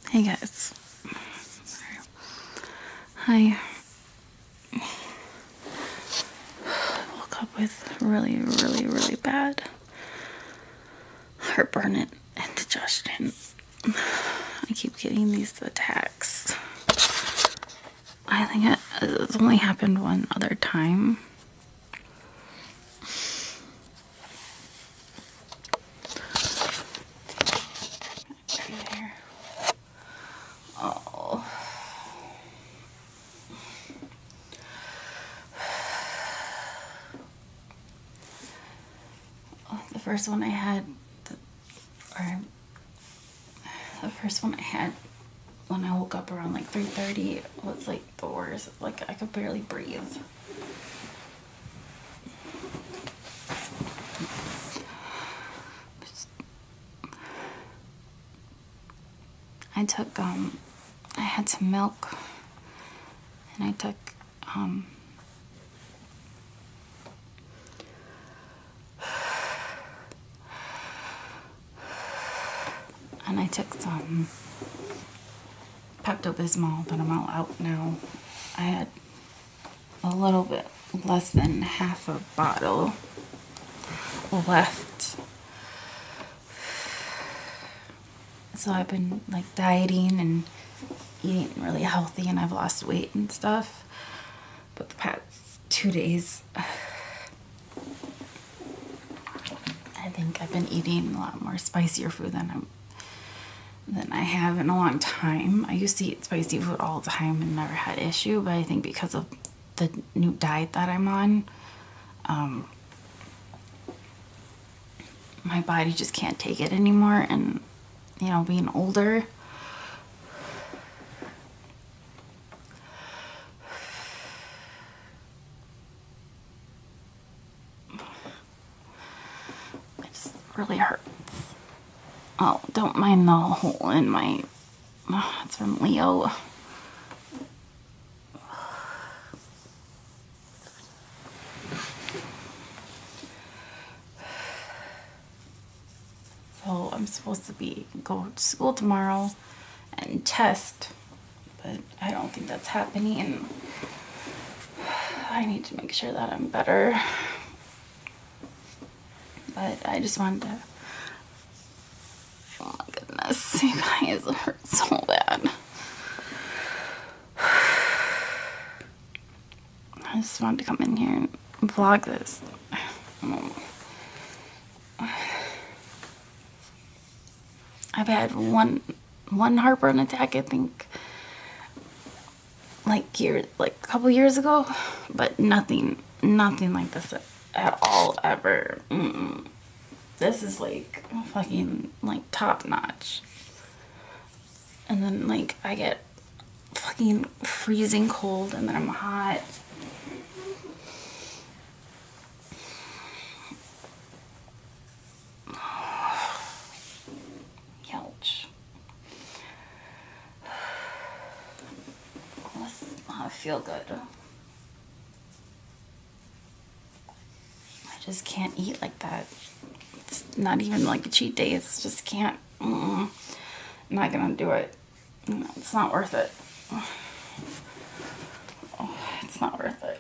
Hey guys. Hi. I woke up with really bad heartburn and indigestion. I keep getting these attacks. I think it's only happened one other time. Oh. The first one I had, when I woke up around like 3:30 was like the worst. Like I could barely breathe. I took I had some milk and I took some Pepto-Bismol, but I'm all out now. I had a little bit less than half a bottle left. So I've been like dieting and eating really healthy, and I've lost weight and stuff. But the past 2 days, I think I've been eating a lot more spicier food than I have in a long time. I used to eat spicy food all the time and never had issue, but I think because of the new diet that I'm on, my body just can't take it anymore. And you know, being older, it just really hurts. Oh, don't mind the hole in my, it's from Leo. So I'm supposed to go to school tomorrow and test, but I don't think that's happening, and I need to make sure that I'm better. But I just wanted to, oh my goodness, you guys, it hurts so bad. I just wanted to come in here and vlog this. I've had one heartburn attack, I think, like a couple years ago, but nothing like this at all ever. This is like fucking like top notch. And then like I get fucking freezing cold, and then I'm hot. Ouch. This does not feel good. I just can't eat like that. It's not even like a cheat day. It's just can't. I'm not gonna do it. It's not worth it. Oh, it's not worth it.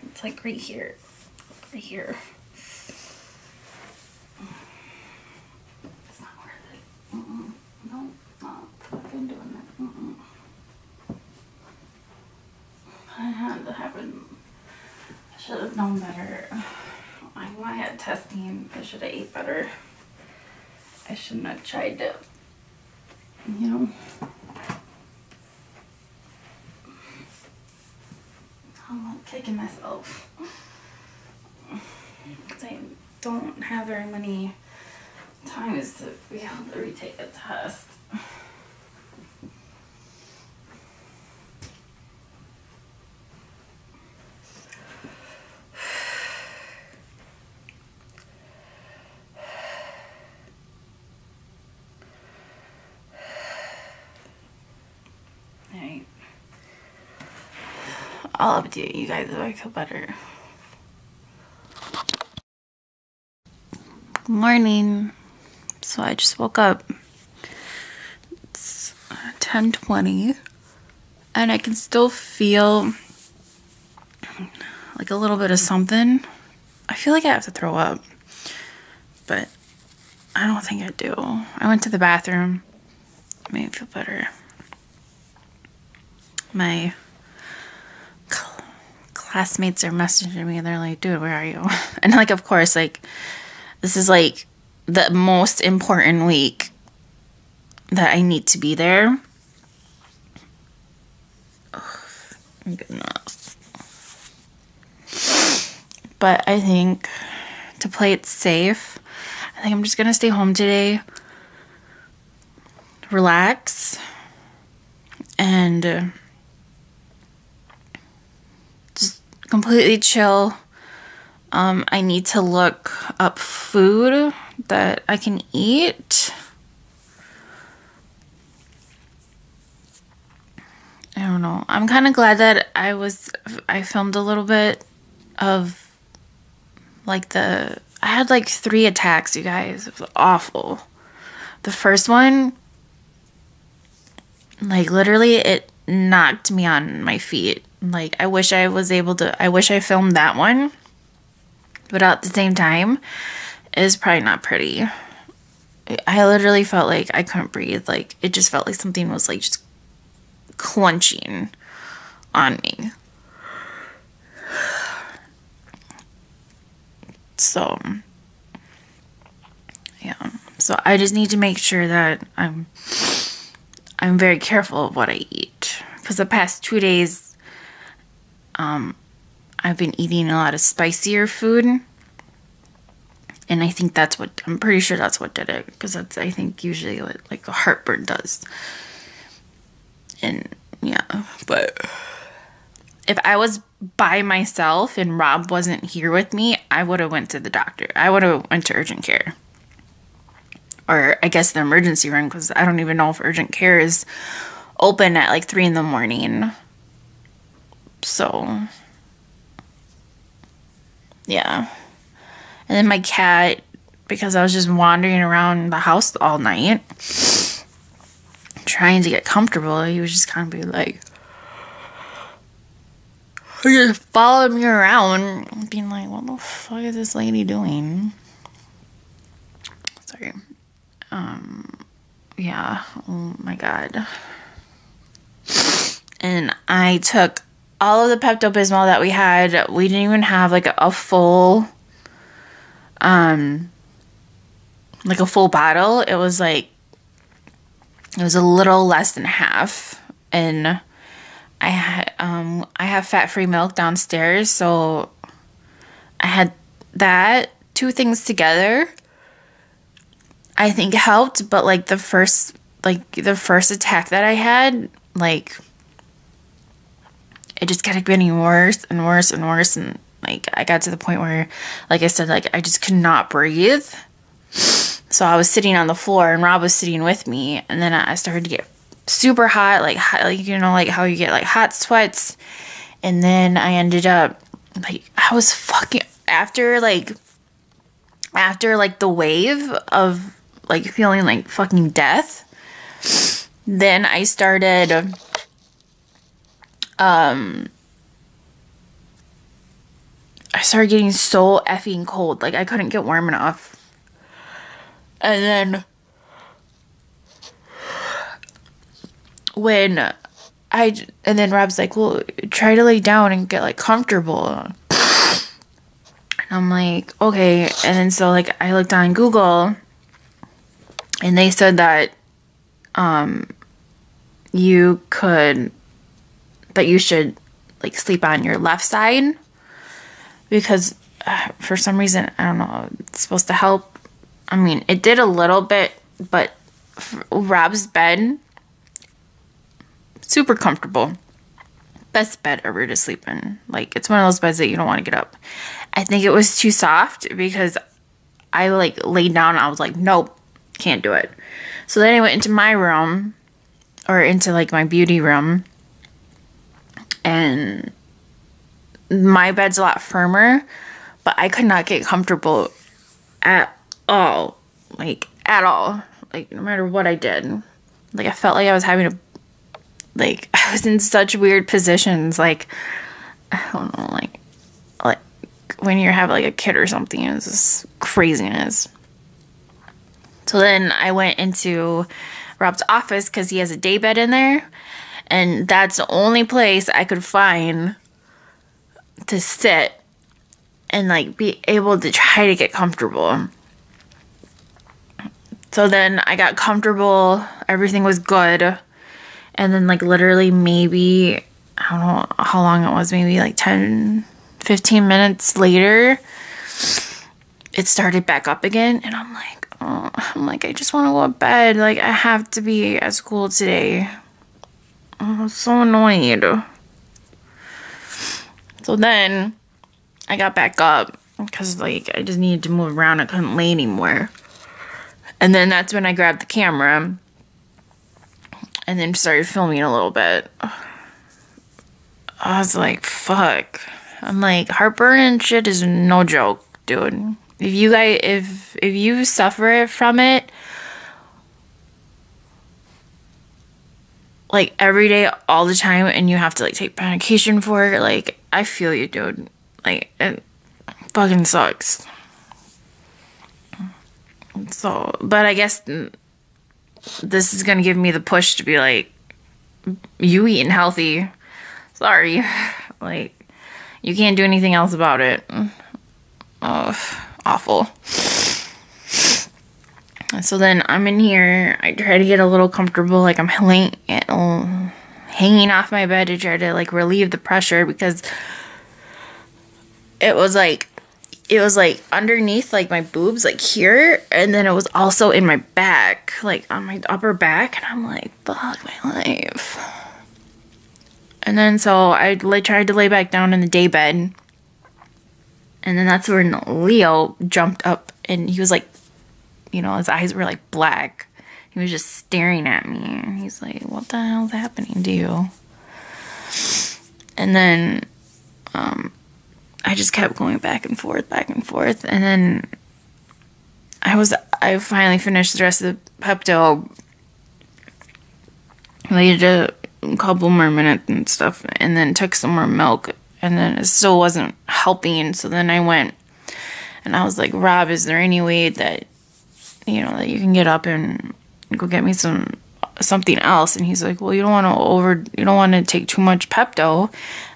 It's like right here. Right here. It's not worth it. No, not fucking doing it. I had to happen. I should have known better. I knew I had testing. I should have ate better. I shouldn't have tried to, you know. I'm not kicking myself. Because I don't have very many times to be able to retake a test. I'll update you guys if I feel better. Good morning. So I just woke up. It's 10:20 and I can still feel like a little bit of something. I feel like I have to throw up, but I don't think I do. I went to the bathroom. Made me feel better. My classmates are messaging me and they're like, dude, where are you? And like, of course, like, this is like the most important week that I need to be there. Oh, goodness. But I think to play it safe, I think I'm just gonna stay home today, relax, and just completely chill. I need to look up food that I can eat. I don't know. I'm kind of glad that I filmed a little bit of like I had like 3 attacks, you guys. It was awful. The first one, like literally it knocked me on my feet. Like I wish I filmed that one. But at the same time, it's probably not pretty. I literally felt like I couldn't breathe. Like it just felt like something was like just clenching on me. So, yeah. So I just need to make sure that I'm very careful of what I eat. Because the past 2 days, I've been eating a lot of spicier food. And I think I'm pretty sure that's what did it. Because that's, I think, usually what like a heartburn does. And, yeah. But if I was by myself and Rob wasn't here with me, I would have went to the doctor. I would have went to urgent care. Or I guess the emergency room, because I don't even know if urgent care is open at like 3 in the morning. So, yeah. And then my cat, because I was just wandering around the house all night, trying to get comfortable, he was just kind of like, he just followed me around, being like, what the fuck is this lady doing? Sorry. Yeah. Oh my God. And I took all of the Pepto-Bismol that we had. We didn't even have like a full, like a full bottle. It was a little less than half. And I have fat-free milk downstairs, so I had that. 2 things together, I think helped, but like the first attack that I had, like it just kept getting worse and worse and worse, and like I got to the point where, like I said, like I just could not breathe. So I was sitting on the floor and Rob was sitting with me, and then I started to get super hot, like you know, like how you get like hot sweats. And then I ended up like, I was fucking after the wave of like feeling like fucking death. Then I started getting so effing cold, like I couldn't get warm enough. And then Rob's like, well, try to lay down and get like comfortable. And I'm like, okay. And then so like I looked on Google and they said that you should like sleep on your left side, because for some reason, I don't know, it's supposed to help. I mean, it did a little bit, but Rob's bed, super comfortable. Best bed ever to sleep in. Like, it's one of those beds that you don't want to get up. I think it was too soft because I like laid down and I was like, nope, can't do it. So then I went into my room, or into like my beauty room, and my bed's a lot firmer, but I could not get comfortable at all. Like, at all. Like, no matter what I did. Like, I felt like I was having to, like, I was in such weird positions. Like, I don't know, like when you have, like, a kid or something. It was just craziness. So then I went into Rob's office because he has a day bed in there. And that's the only place I could find to sit and, like, be able to try to get comfortable. So then I got comfortable. Everything was good. And then, like, literally maybe, I don't know how long it was, maybe like 10, 15 minutes later, it started back up again. And I'm like, oh, I just want to go to bed. Like, I have to be at school today. I'm so annoyed. So then I got back up because, like, I just needed to move around. I couldn't lay anymore. And then that's when I grabbed the camera and then started filming a little bit. I was like, fuck. I'm like, heartburn and shit is no joke, dude. If you guys, if you suffer from it, like, every day, all the time, and you have to, like, take medication for it, like, I feel you, dude. Like, it fucking sucks. So, but I guess this is gonna give me the push to be like, you eating healthy. Sorry. Like, you can't do anything else about it. Oh, awful. So then I'm in here. I try to get a little comfortable. Like, I'm hanging off my bed to try to, like, relieve the pressure because it was like underneath, like, my boobs, like, here, and then it was also in my back, like, on my upper back, and I'm like, fuck my life. And then so I tried to lay back down in the day bed, and then that's when Leo jumped up, and he was like, you know, his eyes were like black. He was just staring at me, and he's like, what the hell's happening to you? And then I just kept going back and forth, and then I finally finished the rest of the Pepto. Waited a couple more minutes and stuff, and then took some more milk, and then it still wasn't helping. So then I went, and I was like, Rob, is there any way that, you know, that you can get up and go get me something else? And he's like, well, you don't want to take too much Pepto.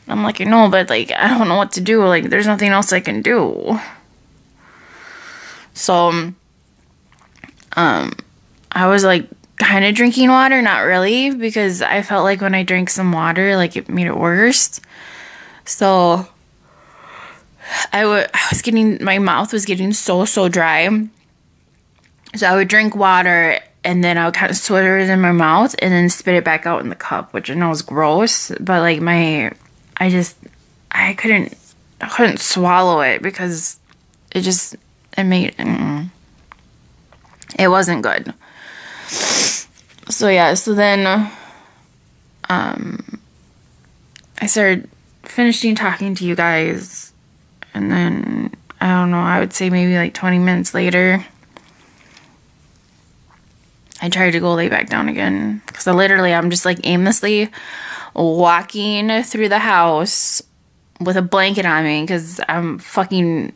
And I'm like, no, but, like, I don't know what to do. Like, there's nothing else I can do. So, I was, like, kind of drinking water, not really, because I felt like when I drank some water, like, it made it worse. So, my mouth was getting so dry. So I would drink water, and then I would kind of switter it in my mouth, and then spit it back out in the cup, which I know is gross, but, like, I couldn't swallow it because it wasn't good. So yeah, so then, I started finishing talking to you guys, and then, I don't know, I would say maybe like 20 minutes later, I tried to go lay back down again, because I'm just, like, aimlessly walking through the house with a blanket on me, because I'm fucking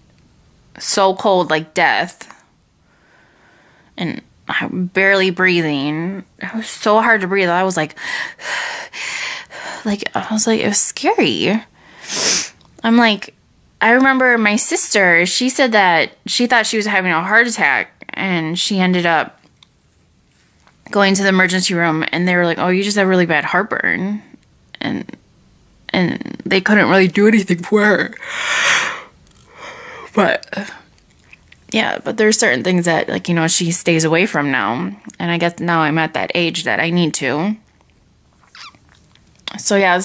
so cold, like death, and I'm barely breathing. It was so hard to breathe. I was like, it was scary. I'm like, I remember my sister, she said that she thought she was having a heart attack, and she ended up going to the emergency room, and they were like, oh, you just have really bad heartburn, and they couldn't really do anything for her. But yeah, but there's certain things that, like, you know, she stays away from now, and I guess now I'm at that age that I need to. So yeah, what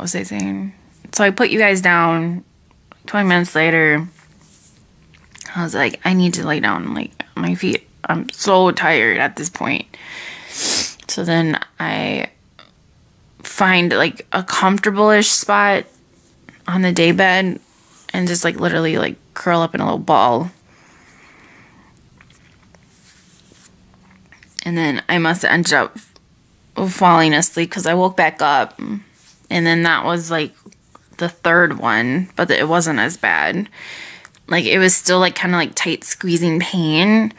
was I saying? So I put you guys down. 20 minutes later, I was like, I need to lay down, like, my feet. I'm so tired at this point. So then I find like a comfortable-ish spot on the day bed and just like literally like curl up in a little ball. And then I must have ended up falling asleep because I woke back up, and then that was like the third one, but it wasn't as bad. Like it was still like kind of like tight squeezing pain,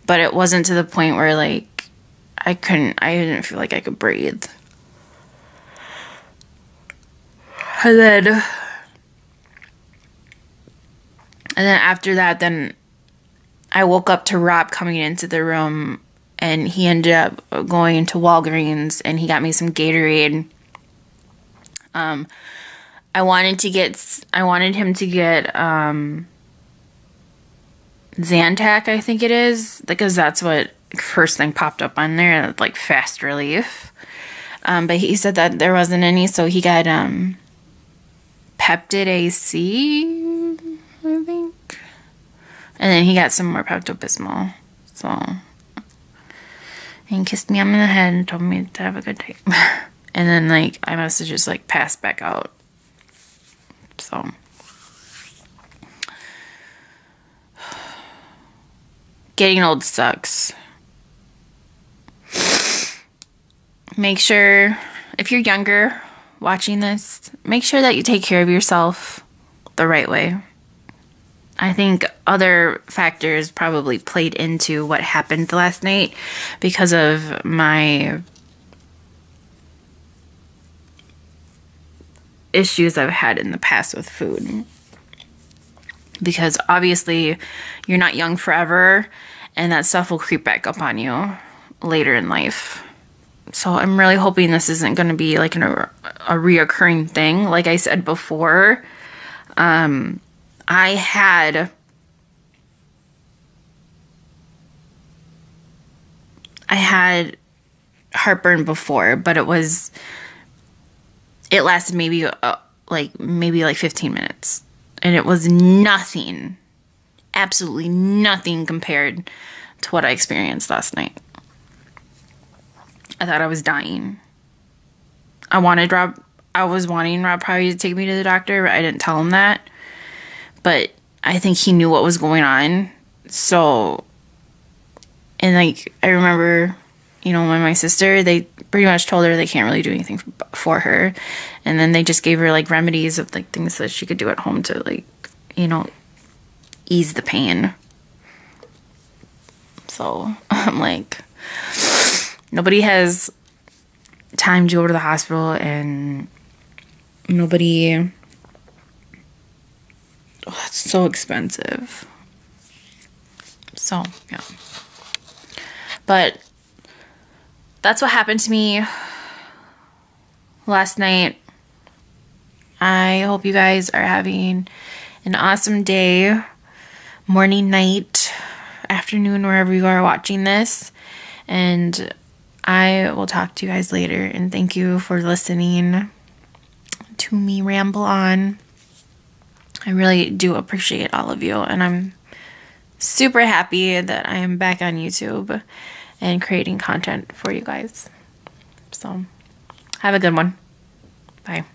but it wasn't to the point where like I didn't feel like I could breathe. And then after that, then I woke up to Rob coming into the room, and he ended up going into Walgreens, and he got me some Gatorade. I wanted him to get Zantac, I think it is, because that's what first thing popped up on there, like fast relief. But he said that there wasn't any, so he got Peptid AC, I think. And then he got some more Pepto-Bismol. So, and he kissed me on the head and told me to have a good day. And then, like, I must have just, like, passed back out. So, getting old sucks. Make sure, if you're younger watching this, make sure that you take care of yourself the right way. I think other factors probably played into what happened last night because of my issues I've had in the past with food. Because obviously you're not young forever, and that stuff will creep back up on you later in life. So I'm really hoping this isn't going to be like a reoccurring thing. Like I said before, I had heartburn before, but it lasted maybe like 15 minutes, and it was nothing, absolutely nothing compared to what I experienced last night. I thought I was dying. I was wanting Rob probably to take me to the doctor, but I didn't tell him that. But I think he knew what was going on. So, and like, I remember, when my sister, they pretty much told her they can't really do anything for her. And then they just gave her like remedies of like things that she could do at home to like, ease the pain. So I'm like, nobody has time to go to the hospital, and nobody... Oh, it's so expensive. So, yeah. But that's what happened to me last night. I hope you guys are having an awesome day, morning, night, afternoon, wherever you are watching this. And I will talk to you guys later. And thank you for listening to me ramble on. I really do appreciate all of you, and I'm super happy that I am back on YouTube and creating content for you guys. So, have a good one. Bye.